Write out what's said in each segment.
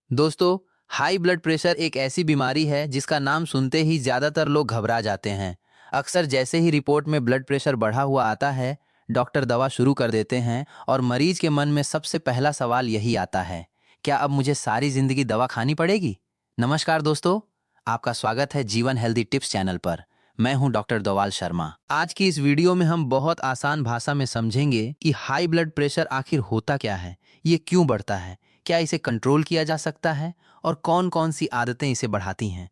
दोस्तों, high blood pressure एक ऐसी बीमारी है जिसका नाम सुनते ही ज़्यादातर लोग घबरा जाते हैं। अक्सर जैसे ही रिपोर्ट में ब्लड प्रेशर बढ़ा हुआ आता है, डॉक्टर दवा शुरू कर देते हैं और मरीज के मन में सबसे पहला सवाल यही आता है, क्या अब मुझे सारी ज़िंदगी दवा खानी पड़ेगी? नमस्कार दोस्तों, आपका स्वागत है जीवन हेल्दी टिप्स चैनल पर। मैं हूं डॉक्टर दवाल शर्मा। आज की इस वीडियो में हम बहुत आसान भाषा में समझेंगे कि हाई ब्लड प्रेशर आखिर होता क्या है, ये क्यों बढ़ता है, क्या इसे कंट्रोल किया जा सकता है और कौन कौन सी आदतें इसे बढ़ाती हैं।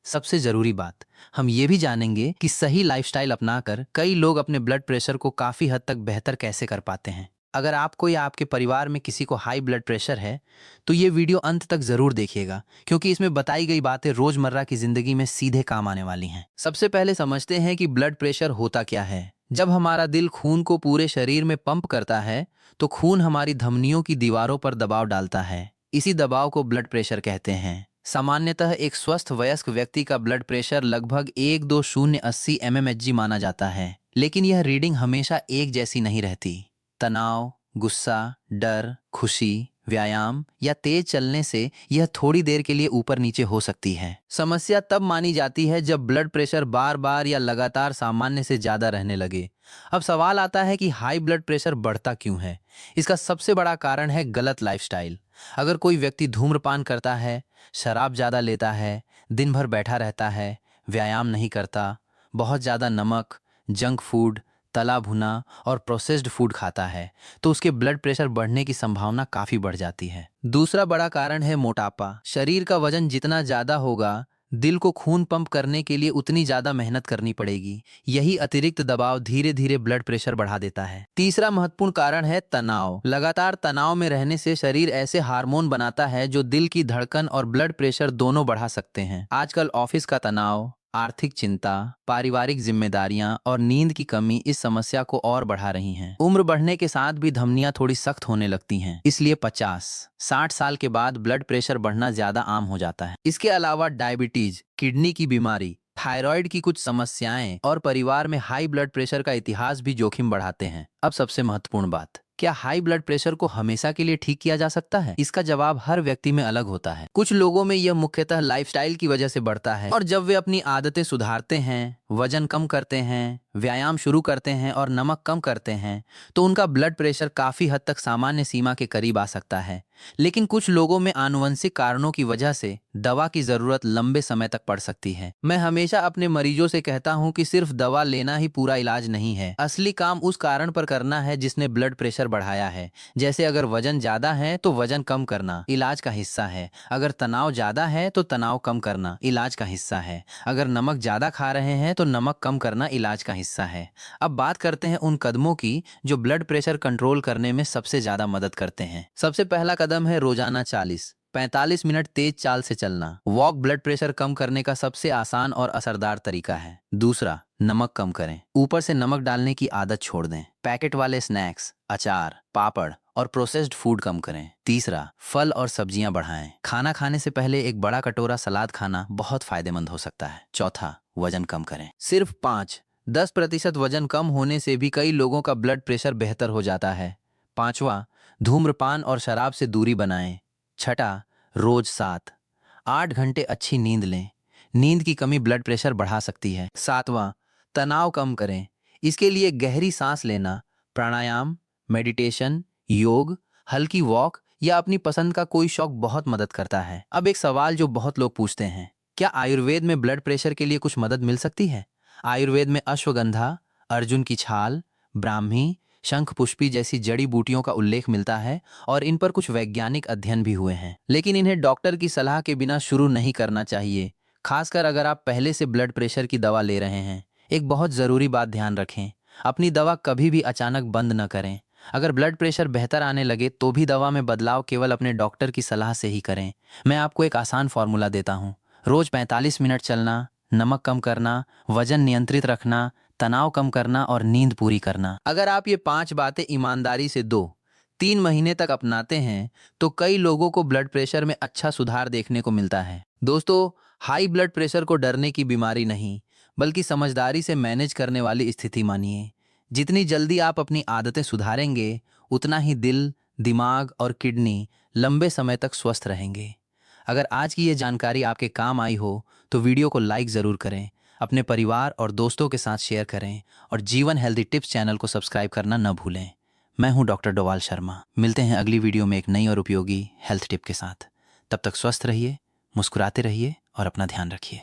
सबसे जरूरी बात, हम ये भी जानेंगे कि सही लाइफस्टाइल अपनाकर कई लोग अपने ब्लड प्रेशर को काफी हद तक बेहतर कैसे कर पाते हैं। अगर आपको या आपके परिवार में किसी को हाई ब्लड प्रेशर है तो ये वीडियो अंत तक जरूर देखिएगा, क्योंकि इसमें बताई गई बातें रोजमर्रा की जिंदगी में सीधे काम आने वाली हैं। सबसे पहले समझते हैं कि ब्लड प्रेशर होता क्या है। जब हमारा दिल खून को पूरे शरीर में पंप करता है तो खून हमारी धमनियों की दीवारों पर दबाव डालता है। इसी दबाव को ब्लड प्रेशर कहते हैं। सामान्यतः एक स्वस्थ वयस्क व्यक्ति का ब्लड प्रेशर लगभग 120/80 mmHg माना जाता है, लेकिन यह रीडिंग हमेशा एक जैसी नहीं रहती। तनाव, गुस्सा, डर, खुशी, व्यायाम या तेज चलने से यह थोड़ी देर के लिए ऊपर नीचे हो सकती है। समस्या तब मानी जाती है जब ब्लड प्रेशर बार बार या लगातार सामान्य से ज्यादा रहने लगे। अब सवाल आता है कि हाई ब्लड प्रेशर बढ़ता क्यों है। इसका सबसे बड़ा कारण है गलत लाइफस्टाइल। अगर कोई व्यक्ति धूम्रपान करता है, शराब ज़्यादा लेता है, दिन भर बैठा रहता है, व्यायाम नहीं करता, बहुत ज़्यादा नमक, जंक फूड, तला भुना और प्रोसेस्ड फूड खाता है, तो उसके ब्लड प्रेशर बढ़ने की संभावना काफ़ी बढ़ जाती है। दूसरा बड़ा कारण है मोटापा। शरीर का वजन जितना ज़्यादा होगा, दिल को खून पंप करने के लिए उतनी ज़्यादा मेहनत करनी पड़ेगी। यही अतिरिक्त दबाव धीरे धीरे ब्लड प्रेशर बढ़ा देता है। तीसरा महत्वपूर्ण कारण है तनाव। लगातार तनाव में रहने से शरीर ऐसे हार्मोन बनाता है जो दिल की धड़कन और ब्लड प्रेशर दोनों बढ़ा सकते हैं। आजकल ऑफिस का तनाव, आर्थिक चिंता, पारिवारिक जिम्मेदारियां और नींद की कमी इस समस्या को और बढ़ा रही हैं। उम्र बढ़ने के साथ भी धमनियां थोड़ी सख्त होने लगती हैं, इसलिए 50-60 साल के बाद ब्लड प्रेशर बढ़ना ज्यादा आम हो जाता है। इसके अलावा डायबिटीज, किडनी की बीमारी, थायराइड की कुछ समस्याएं और परिवार में हाई ब्लड प्रेशर का इतिहास भी जोखिम बढ़ाते हैं। अब सबसे महत्वपूर्ण बात, क्या हाई ब्लड प्रेशर को हमेशा के लिए ठीक किया जा सकता है? इसका जवाब हर व्यक्ति में अलग होता है। कुछ लोगों में यह मुख्यतः लाइफस्टाइल की वजह से बढ़ता है, और जब वे अपनी आदतें सुधारते हैं, वजन कम करते हैं, व्यायाम शुरू करते हैं और नमक कम करते हैं, तो उनका ब्लड प्रेशर काफी हद तक सामान्य सीमा के करीब आ सकता है। लेकिन कुछ लोगों में आनुवंशिक कारणों की वजह से दवा की जरूरत लंबे समय तक पड़ सकती है। मैं हमेशा अपने मरीजों से कहता हूं कि सिर्फ दवा लेना ही पूरा इलाज नहीं है। असली काम उस कारण पर करना है जिसने ब्लड प्रेशर बढ़ाया है। जैसे अगर वजन ज्यादा है तो वजन कम करना इलाज का हिस्सा है। अगर तनाव ज्यादा है तो तनाव कम करना इलाज का हिस्सा है। अगर नमक ज्यादा खा रहे हैं तो नमक कम करना इलाज का हिस्सा है। अब बात करते हैं उन कदमों की जो ब्लड प्रेशर कंट्रोल करने में सबसे ज्यादा मदद करते हैं। सबसे पहला कदम है रोजाना 40-45 मिनट तेज चाल से चलना। वॉक ब्लड प्रेशर कम करने का सबसे आसान और असरदार तरीका है। दूसरा, नमक कम करें। ऊपर से नमक डालने की आदत छोड़ दें। पैकेट वाले स्नैक्स, अचार, पापड़ और प्रोसेस्ड फूड कम करें। तीसरा, फल और सब्जियां बढ़ाएं। खाना खाने से पहले एक बड़ा कटोरा सलाद खाना बहुत फायदेमंद हो सकता है। चौथा, वजन कम करें। सिर्फ 5-10% वजन कम होने से भी कई लोगों का ब्लड प्रेशर बेहतर हो जाता है। पांचवा, धूम्रपान और शराब से दूरी बनाएं। छठा, रोज 7-8 घंटे अच्छी नींद लें। नींद की कमी ब्लड प्रेशर बढ़ा सकती है। सातवां, तनाव कम करें। इसके लिए गहरी सांस लेना, प्राणायाम, मेडिटेशन, योग, हल्की वॉक या अपनी पसंद का कोई शौक बहुत मदद करता है। अब एक सवाल जो बहुत लोग पूछते हैं, क्या आयुर्वेद में ब्लड प्रेशर के लिए कुछ मदद मिल सकती है? आयुर्वेद में अश्वगंधा, अर्जुन की छाल, ब्राह्मी, शंख पुष्पी जैसी जड़ी बूटियों का उल्लेख मिलता है और इन पर कुछ वैज्ञानिक अध्ययन भी हुए हैं। लेकिन इन्हें डॉक्टर की सलाह के बिना शुरू नहीं करना चाहिए, खासकर अगर आप पहले से ब्लड प्रेशर की दवा ले रहे हैं। एक बहुत ज़रूरी बात ध्यान रखें, अपनी दवा कभी भी अचानक बंद न करें। अगर ब्लड प्रेशर बेहतर आने लगे तो भी दवा में बदलाव केवल अपने डॉक्टर की सलाह से ही करें। मैं आपको एक आसान फॉर्मूला देता हूँ। रोज 45 मिनट चलना, नमक कम करना, वजन नियंत्रित रखना, तनाव कम करना और नींद पूरी करना। अगर आप ये 5 बातें ईमानदारी से 2-3 महीने तक अपनाते हैं तो कई लोगों को ब्लड प्रेशर में अच्छा सुधार देखने को मिलता है। दोस्तों, हाई ब्लड प्रेशर को डरने की बीमारी नहीं, बल्कि समझदारी से मैनेज करने वाली स्थिति मानिए। जितनी जल्दी आप अपनी आदतें सुधारेंगे, उतना ही दिल, दिमाग और किडनी लंबे समय तक स्वस्थ रहेंगे। अगर आज की ये जानकारी आपके काम आई हो तो वीडियो को लाइक ज़रूर करें, अपने परिवार और दोस्तों के साथ शेयर करें और जीवन हेल्दी टिप्स चैनल को सब्सक्राइब करना न भूलें। मैं हूं डॉक्टर डोवाल शर्मा। मिलते हैं अगली वीडियो में एक नई और उपयोगी हेल्थ टिप के साथ। तब तक स्वस्थ रहिए, मुस्कुराते रहिए और अपना ध्यान रखिए।